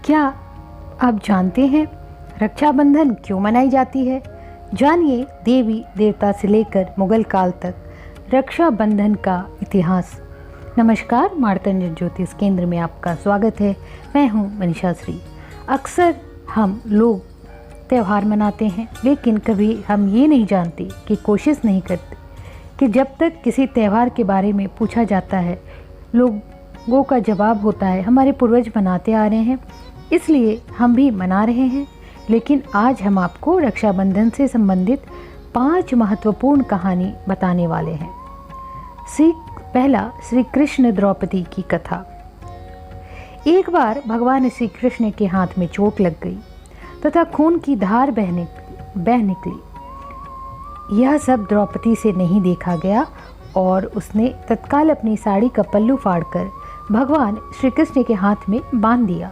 क्या आप जानते हैं रक्षाबंधन क्यों मनाई जाती है? जानिए देवी देवता से लेकर मुगल काल तक रक्षाबंधन का इतिहास। नमस्कार, मार्तंड ज्योतिष केंद्र में आपका स्वागत है। मैं हूं मनीषा श्री। अक्सर हम लोग त्यौहार मनाते हैं, लेकिन कभी हम ये नहीं जानते कि कोशिश नहीं करते कि जब तक किसी त्यौहार के बारे में पूछा जाता है, लोगों का जवाब होता है हमारे पूर्वज मनाते आ रहे हैं, इसलिए हम भी मना रहे हैं। लेकिन आज हम आपको रक्षाबंधन से संबंधित 5 महत्वपूर्ण कहानी बताने वाले हैं। पहला, श्री कृष्ण द्रौपदी की कथा। एक बार भगवान श्री कृष्ण के हाथ में चोट लग गई तथा खून की धार बह निकली। यह सब द्रौपदी से नहीं देखा गया और उसने तत्काल अपनी साड़ी का पल्लू फाड़कर भगवान श्री कृष्ण के हाथ में बांध दिया।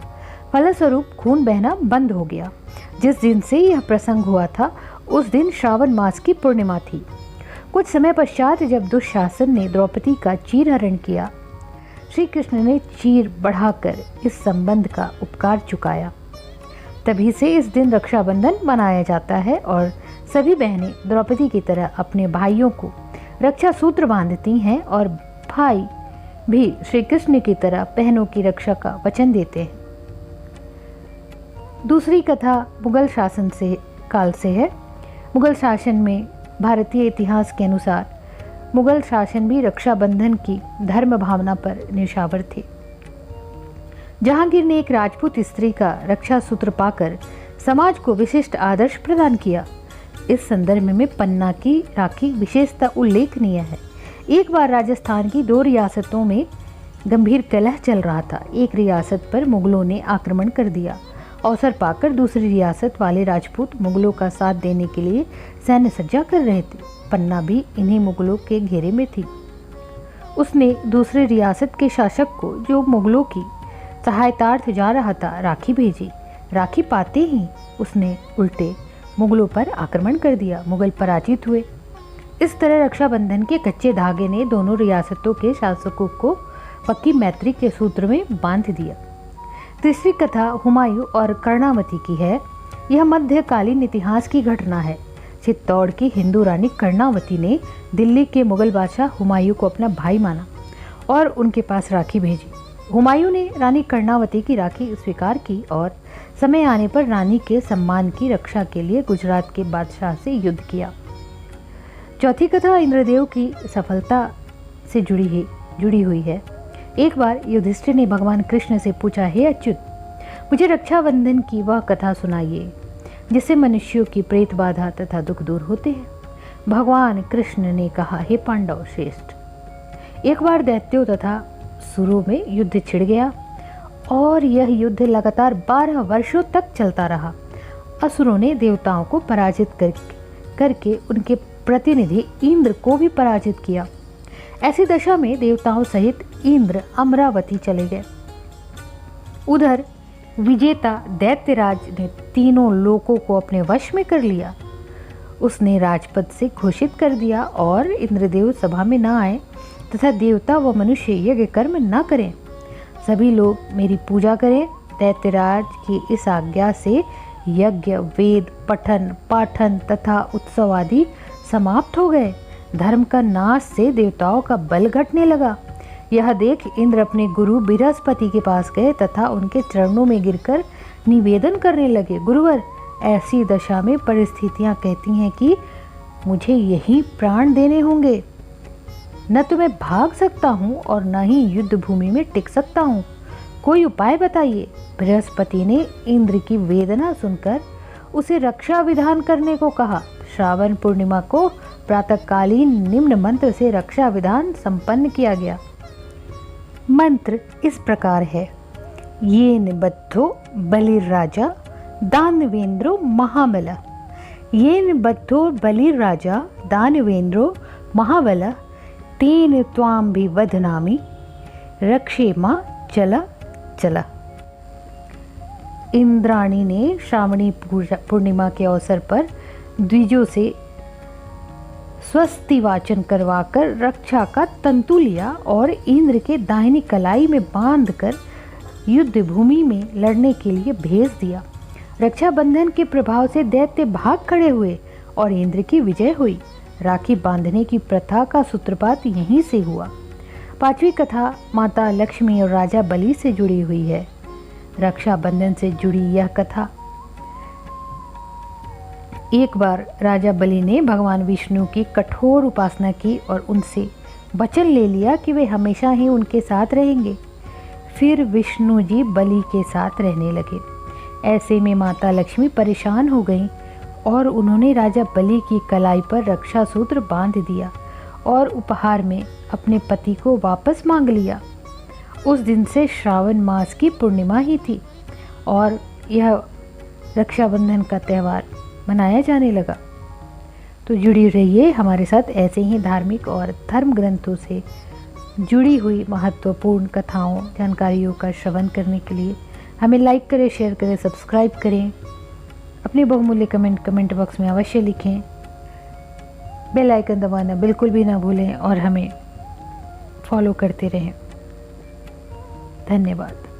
फलस्वरूप खून बहना बंद हो गया। जिस दिन से यह प्रसंग हुआ था उस दिन श्रावण मास की पूर्णिमा थी। कुछ समय पश्चात जब दुशासन ने द्रौपदी का चीरहरण किया, श्री कृष्ण ने चीर बढ़ाकर इस संबंध का उपकार चुकाया। तभी से इस दिन रक्षाबंधन मनाया जाता है और सभी बहनें द्रौपदी की तरह अपने भाइयों को रक्षा सूत्र बांधती हैं और भाई भी श्री कृष्ण की तरह बहनों की रक्षा का वचन देते हैं। दूसरी कथा मुगल शासन काल से है। मुगल शासन में भारतीय इतिहास के अनुसार मुगल शासन भी रक्षाबंधन की धर्म भावना पर निशावर थे। जहांगीर ने एक राजपूत स्त्री का रक्षा सूत्र पाकर समाज को विशिष्ट आदर्श प्रदान किया। इस संदर्भ में पन्ना की राखी विशेषता उल्लेखनीय है। एक बार राजस्थान की 2 रियासतों में गंभीर कलह चल रहा था। एक रियासत पर मुगलों ने आक्रमण कर दिया। अवसर पाकर दूसरी रियासत वाले राजपूत मुगलों का साथ देने के लिए सैन्य सज्जा कर रहे थे। पन्ना भी इन्हीं मुगलों के घेरे में थी। उसने दूसरी रियासत के शासक को, जो मुगलों की सहायतार्थ जा रहा था, राखी भेजी। राखी पाते ही उसने उल्टे मुगलों पर आक्रमण कर दिया। मुगल पराजित हुए। इस तरह रक्षाबंधन के कच्चे धागे ने दोनों रियासतों के शासकों को पक्की मैत्री के सूत्र में बांध दिया। तीसरी कथा हुमायूं और कर्णावती की है। यह मध्यकालीन इतिहास की घटना है। चित्तौड़ की हिंदू रानी कर्णावती ने दिल्ली के मुगल बादशाह हुमायूं को अपना भाई माना और उनके पास राखी भेजी। हुमायूं ने रानी कर्णावती की राखी स्वीकार की और समय आने पर रानी के सम्मान की रक्षा के लिए गुजरात के बादशाह से युद्ध किया। चौथी कथा इंद्रदेव की सफलता से जुड़ी हुई है। एक बार युधिष्ठिर ने भगवान कृष्ण से पूछा, हे अच्युत, मुझे रक्षाबंधन की वह कथा सुनाइए जिससे मनुष्यों की प्रेत बाधा तथा दुख दूर होते हैं। भगवान कृष्ण ने कहा, हे पांडव श्रेष्ठ, एक बार दैत्यों तथा सुरों में युद्ध छिड़ गया और यह युद्ध लगातार 12 वर्षों तक चलता रहा। असुरों ने देवताओं को पराजित करके उनके प्रतिनिधि इंद्र को भी पराजित किया। ऐसी दशा में देवताओं सहित इंद्र अमरावती चले गए। उधर विजेता दैत्यराज ने तीनों लोकों को अपने वश में कर लिया। उसने राजपद से घोषित कर दिया और इंद्रदेव सभा में न आए तथा देवता व मनुष्य यज्ञ कर्म न करें। सभी लोग मेरी पूजा करें। दैत्यराज की इस आज्ञा से यज्ञ, वेद, पठन पाठन तथा उत्सव आदि समाप्त हो गए। धर्म का नाश से देवताओं का बल घटने लगा। यह देख इंद्र अपने गुरु बृहस्पति के पास गए तथा उनके चरणों में गिरकर निवेदन करने लगे, गुरुवर, ऐसी दशा में परिस्थितियां कहती हैं कि मुझे यही प्राण देने होंगे। न तो मैं भाग सकता हूँ और न ही युद्ध भूमि में टिक सकता हूँ। कोई उपाय बताइए। बृहस्पति ने इंद्र की वेदना सुनकर उसे रक्षा विधान करने को कहा। श्रावण पूर्णिमा को प्रातःकालीन निम्न मंत्र से रक्षा विधान संपन्न किया गया। मंत्र इस प्रकार है, येन बद्धो बलिर्राजा दानवेंद्रो महाबल। येन बद्धो बलिर्राजा दानवेंद्रो महाबल, तेन त्वां भी वधनामि रक्षेमा चल चल। इंद्राणी ने श्रावणी पूर्णिमा के अवसर पर द्विजों से स्वस्ति वाचन करवाकर रक्षा का तंतु लिया और इंद्र के दाहिनी कलाई में बांधकर युद्ध भूमि में लड़ने के लिए भेज दिया। रक्षाबंधन के प्रभाव से दैत्य भाग खड़े हुए और इंद्र की विजय हुई। राखी बांधने की प्रथा का सूत्रपात यहीं से हुआ। पांचवी कथा माता लक्ष्मी और राजा बलि से जुड़ी हुई है। रक्षाबंधन से जुड़ी यह कथा, एक बार राजा बलि ने भगवान विष्णु की कठोर उपासना की और उनसे वचन ले लिया कि वे हमेशा ही उनके साथ रहेंगे। फिर विष्णु जी बलि के साथ रहने लगे। ऐसे में माता लक्ष्मी परेशान हो गईं और उन्होंने राजा बलि की कलाई पर रक्षा सूत्र बांध दिया और उपहार में अपने पति को वापस मांग लिया। उस दिन से श्रावण मास की पूर्णिमा ही थी और यह रक्षाबंधन का त्यौहार मनाया जाने लगा। तो जुड़ी रहिए हमारे साथ ऐसे ही धार्मिक और धर्म ग्रंथों से जुड़ी हुई महत्वपूर्ण कथाओं, जानकारियों का श्रवण करने के लिए हमें लाइक करें, शेयर करें, सब्सक्राइब करें। अपने बहुमूल्य कमेंट बॉक्स में अवश्य लिखें। बेल आइकन दबाना बिल्कुल भी ना भूलें और हमें फॉलो करते रहें। धन्यवाद।